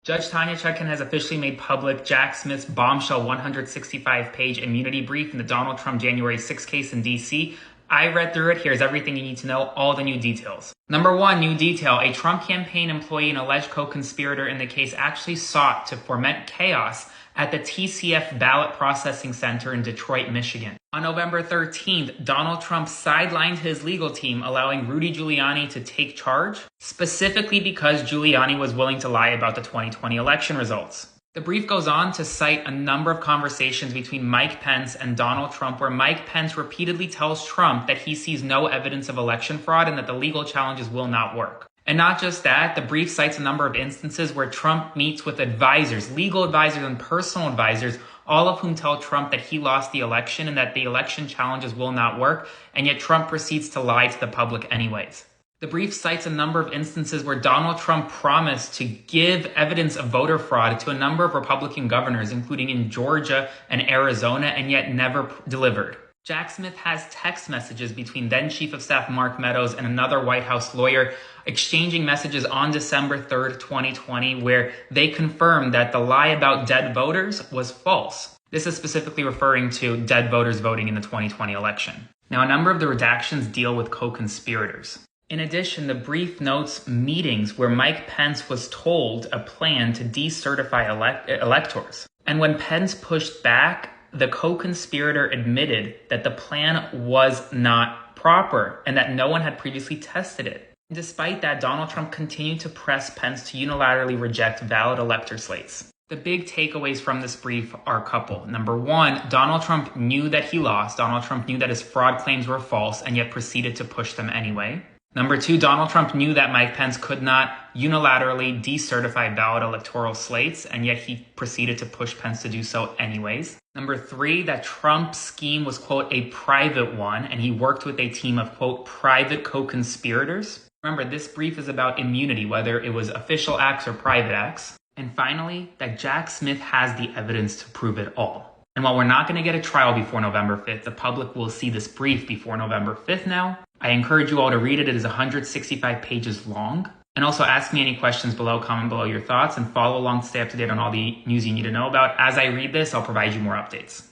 Judge Tanya Chutkan has officially made public Jack Smith's bombshell 165-page immunity brief in the Donald Trump January 6 case in D.C. I read through it. Here's everything you need to know, all the new details. Number one, new detail. A Trump campaign employee and alleged co-conspirator in the case actually sought to foment chaos at the TCF Ballot Processing Center in Detroit, Michigan. On November 13th, Donald Trump sidelined his legal team, allowing Rudy Giuliani to take charge, specifically because Giuliani was willing to lie about the 2020 election results. The brief goes on to cite a number of conversations between Mike Pence and Donald Trump, where Mike Pence repeatedly tells Trump that he sees no evidence of election fraud and that the legal challenges will not work. And not just that, the brief cites a number of instances where Trump meets with advisors, legal advisors and personal advisors, all of whom tell Trump that he lost the election and that the election challenges will not work, and yet Trump proceeds to lie to the public anyways. The brief cites a number of instances where Donald Trump promised to give evidence of voter fraud to a number of Republican governors, including in Georgia and Arizona, and yet never delivered. Jack Smith has text messages between then Chief of Staff Mark Meadows and another White House lawyer exchanging messages on December 3rd, 2020, where they confirmed that the lie about dead voters was false. This is specifically referring to dead voters voting in the 2020 election. Now, a number of the redactions deal with co-conspirators. In addition, the brief notes meetings where Mike Pence was told a plan to decertify electors. And when Pence pushed back, the co-conspirator admitted that the plan was not proper and that no one had previously tested it. Despite that, Donald Trump continued to press Pence to unilaterally reject valid elector slates. The big takeaways from this brief are a couple. Number one, Donald Trump knew that he lost. Donald Trump knew that his fraud claims were false and yet proceeded to push them anyway. Number two, Donald Trump knew that Mike Pence could not unilaterally decertify valid electoral slates, and yet he proceeded to push Pence to do so anyways. Number three, that Trump's scheme was, quote, a private one, and he worked with a team of, quote, private co-conspirators. Remember, this brief is about immunity, whether it was official acts or private acts. And finally, that Jack Smith has the evidence to prove it all. And while we're not going to get a trial before November 5th, the public will see this brief before November 5th now. I encourage you all to read it. It is 165 pages long. And also ask me any questions below, comment below your thoughts, and follow along to stay up to date on all the news you need to know about. As I read this, I'll provide you more updates.